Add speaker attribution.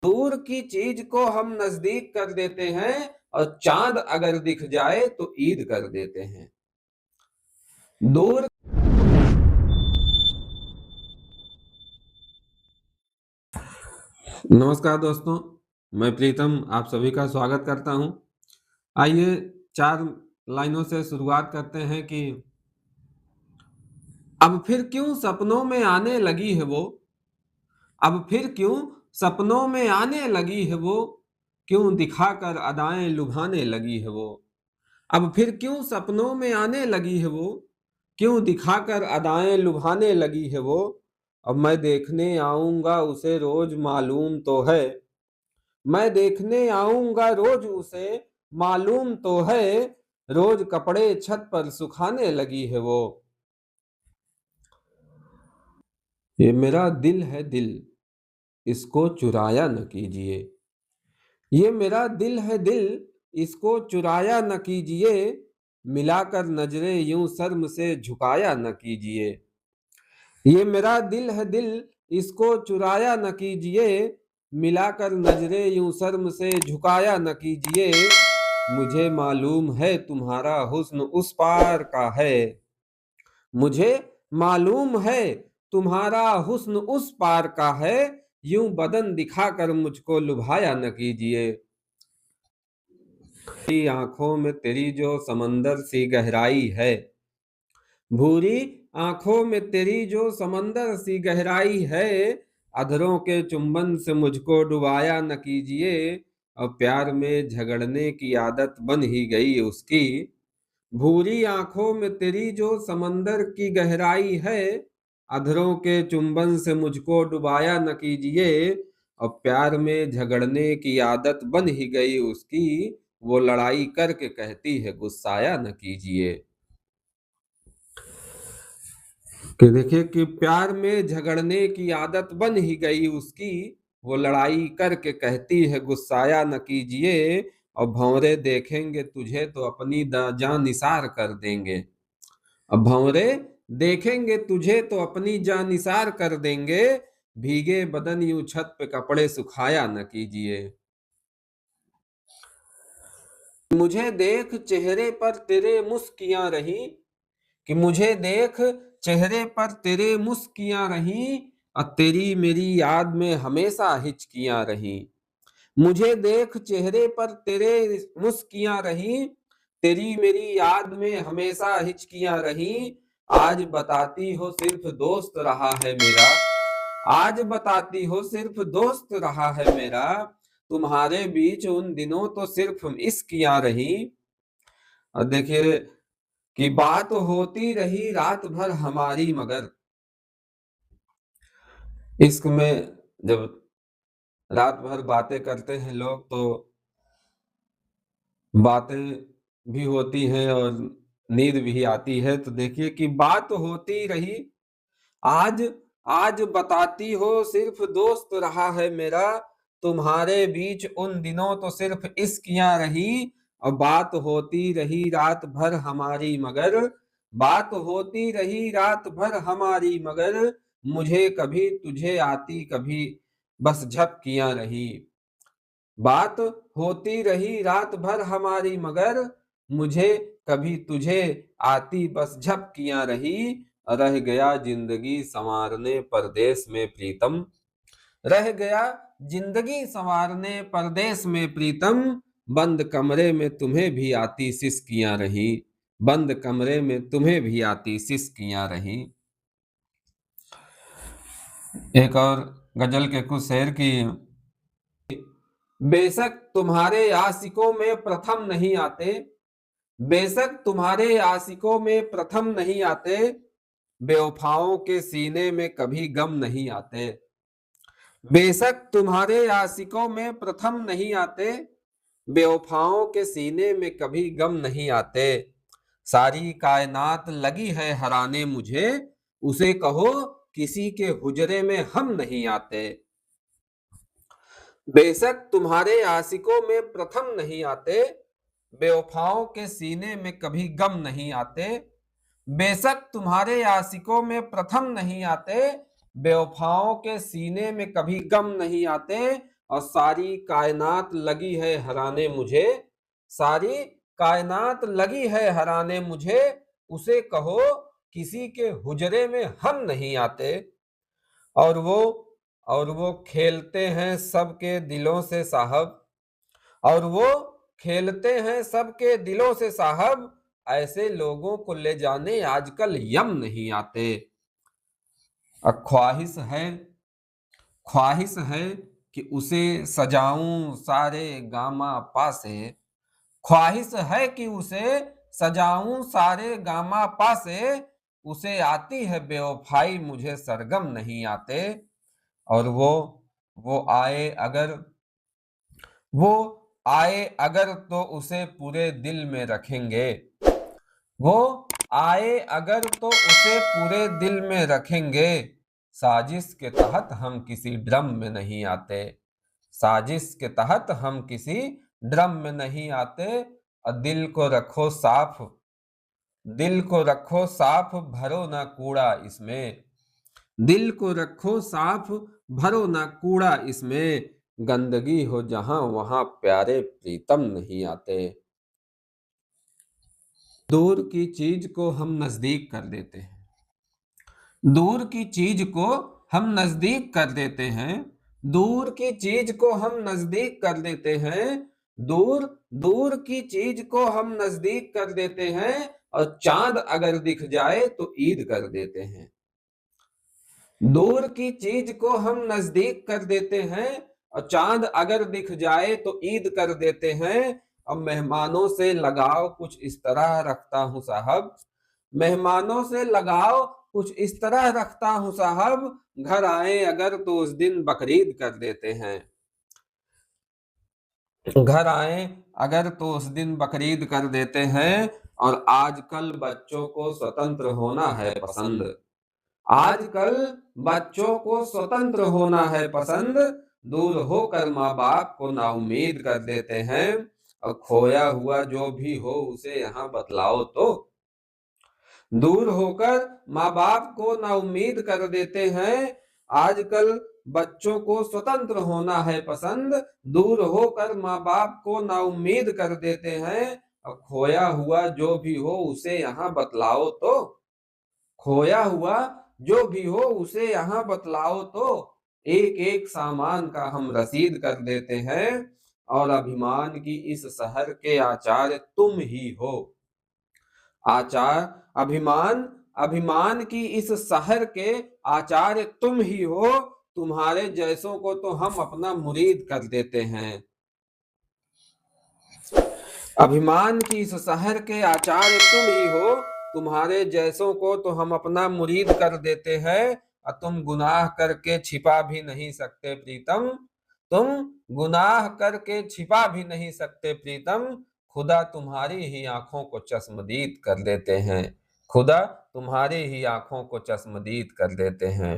Speaker 1: दूर की चीज को हम नजदीक कर देते हैं और चांद अगर दिख जाए तो ईद कर देते हैं। दूर नमस्कार दोस्तों, मैं प्रीतम आप सभी का स्वागत करता हूं। आइए 4 लाइनों से शुरुआत करते हैं कि अब फिर क्यों सपनों में आने लगी है वो, अब फिर क्यों सपनों में आने लगी है वो, क्यों दिखाकर अदाएं लुभाने लगी है वो। अब फिर क्यों सपनों में आने लगी है वो, क्यों दिखाकर अदाएं लुभाने लगी है वो। अब मैं देखने आऊंगा उसे रोज मालूम तो है, मैं देखने आऊंगा रोज उसे मालूम तो है, रोज कपड़े छत पर सुखाने लगी है वो। ये मेरा दिल है दिल, इसको चुराया न कीजिए। ये मेरा दिल है दिल, इसको चुराया न कीजिए। मिलाकर नजरें यूं शर्म से झुकाया न कीजिए। ये मेरा दिल है दिल, इसको चुराया न कीजिए। मिलाकर नजरें यूं शर्म से झुकाया न कीजिए। मुझे मालूम है तुम्हारा हुस्न उस पार का है, मुझे मालूम है तुम्हारा हुस्न उस पार का है। यूं बदन दिखाकर मुझको लुभाया न कीजिए। तेरी आंखों में तेरी जो समंदर सी गहराई है, भूरी आंखों में तेरी जो समंदर सी गहराई है। अधरों के चुंबन से मुझको डुबाया न कीजिए। और प्यार में झगड़ने की आदत बन ही गई उसकी। भूरी आंखों में तेरी जो समंदर की गहराई है, अधरों के चुंबन से मुझको डुबाया न कीजिए। और प्यार में झगड़ने की आदत बन ही गई उसकी। वो लड़ाई करके कहती है गुस्साया न कीजिए। कि देखिए कि प्यार में झगड़ने की आदत बन ही गई उसकी। वो लड़ाई करके कहती है गुस्साया न कीजिए। और भंवरे देखेंगे तुझे तो अपनी जान निसार कर देंगे। अब भंवरे देखेंगे तुझे तो अपनी जान निसार कर देंगे। भीगे बदन यूं छत पे कपड़े सुखाया न कीजिए। मुझे देख चेहरे पर तेरे मुस्कियां रही, कि मुझे देख चेहरे पर तेरे मुस्कियां रही। और तेरी मेरी याद में हमेशा हिचकियां रही। मुझे देख चेहरे पर तेरे मुस्कियां रही, तेरी मेरी याद में हमेशा हिचकियां रही। आज बताती हो सिर्फ दोस्त रहा है मेरा, आज बताती हो सिर्फ दोस्त रहा है मेरा। तुम्हारे बीच उन दिनों तो सिर्फ इश्कियां रही। और देखिए कि बात होती रही रात भर हमारी, मगर इश्क में जब रात भर बातें करते हैं लोग तो बातें भी होती हैं और नींद भी आती है। तो देखिए कि बात होती रही आज, आज बताती हो सिर्फ दोस्त रहा है मेरा। तुम्हारे बीच उन दिनों तो सिर्फ इश्कियां रही। और बात होती रही रात भर हमारी, मगर बात होती रही रात भर हमारी, मगर मुझे कभी तुझे आती कभी बस झपकियां रही। बात होती रही रात भर हमारी, मगर मुझे कभी तुझे आती बस झपकियां रही। रह गया जिंदगी संवारने परदेस में प्रीतम, रह गया जिंदगी संवारने परदेस में प्रीतम। बंद कमरे में तुम्हें भी आती सिसकियां रही, बंद कमरे में तुम्हें भी आती सिसकियां रही। एक और गजल के कुछ शेर की। बेशक तुम्हारे आशिकों में प्रथम नहीं आते, बेशक तुम्हारे आशिकों में प्रथम नहीं आते। बेवफाओं के सीने में कभी गम नहीं आते। बेशक तुम्हारे आशिकों में प्रथम नहीं आते, बेवफाओं के सीने में कभी गम नहीं आते। सारी कायनात लगी है हराने मुझे, उसे कहो किसी के हुजरे में हम नहीं आते। बेशक तुम्हारे आशिकों में प्रथम नहीं आते, बेवफाओं के सीने में कभी गम नहीं आते। बेशक तुम्हारे आशिकों में प्रथम नहीं आते, बेवफाओं के सीने में कभी गम नहीं आते। और सारी कायनात लगी है हराने मुझे, सारी कायनात लगी है हराने मुझे, उसे कहो किसी के हुजरे में हम नहीं आते। और वो और वो खेलते हैं सबके दिलों से साहब, और वो खेलते हैं सबके दिलों से साहब, ऐसे लोगों को ले जाने आजकल यम नहीं आते। ख्वाहिश है कि उसे सजाऊं सारे गामा पासे, ख्वाहिश है कि उसे सजाऊं सारे गामा पासे, उसे आती है बेवफाई मुझे सरगम नहीं आते। और वो आए अगर वो आए अगर तो उसे पूरे दिल में रखेंगे, वो आए अगर तो उसे पूरे दिल में रखेंगे, साजिश के तहत हम किसी ड्रम में नहीं आते, साजिश के तहत हम किसी ड्रम में नहीं आते। और दिल को रखो साफ भरो ना कूड़ा इसमें, दिल को रखो साफ भरो ना कूड़ा इसमें, गंदगी हो जहां वहां प्यारे प्रीतम नहीं आते। दूर की चीज को हम नजदीक कर देते हैं, दूर की चीज को हम नजदीक कर देते हैं, दूर की चीज को हम नजदीक कर देते हैं, दूर दूर की चीज को हम नजदीक कर देते हैं, और चांद अगर दिख जाए तो ईद कर देते हैं। दूर की चीज को हम नजदीक कर देते हैं, और चांद अगर दिख जाए तो ईद कर देते हैं। अब मेहमानों से लगाव कुछ इस तरह रखता हूं साहब, मेहमानों से लगाव कुछ इस तरह रखता हूं साहब, घर आए अगर तो उस दिन बकरीद कर देते हैं, घर आए अगर तो उस दिन बकरीद कर देते हैं। और आजकल बच्चों को स्वतंत्र होना है पसंद, आजकल बच्चों को स्वतंत्र होना है पसंद, दूर होकर माँ बाप को नाउम्मीद कर देते हैं। और खोया हुआ जो भी हो उसे यहाँ बतलाओ तो, दूर होकर माँ बाप को नाउम्मीद कर देते हैं। आजकल बच्चों को स्वतंत्र होना है पसंद, दूर होकर माँ बाप को नाउम्मीद कर देते हैं। और खोया हुआ जो भी हो उसे यहाँ बतलाओ तो, खोया हुआ जो भी हो उसे यहाँ बतलाओ तो, एक एक सामान का हम रसीद कर देते हैं। और अभिमान की इस शहर के आचार्य तुम ही हो, आचार अभिमान अभिमान की इस शहर के आचार्य तुम ही हो, तुम्हारे जैसों को तो हम अपना मुरीद कर देते हैं। अभिमान की इस शहर के आचार्य तुम ही हो, तुम्हारे जैसों को तो हम अपना मुरीद कर देते हैं। और तुम गुनाह करके छिपा भी नहीं सकते प्रीतम, तुम गुनाह करके छिपा भी नहीं सकते प्रीतम, खुदा तुम्हारी ही आंखों को चश्मदीद कर देते हैं, खुदा तुम्हारी ही आंखों को चश्मदीद कर देते हैं।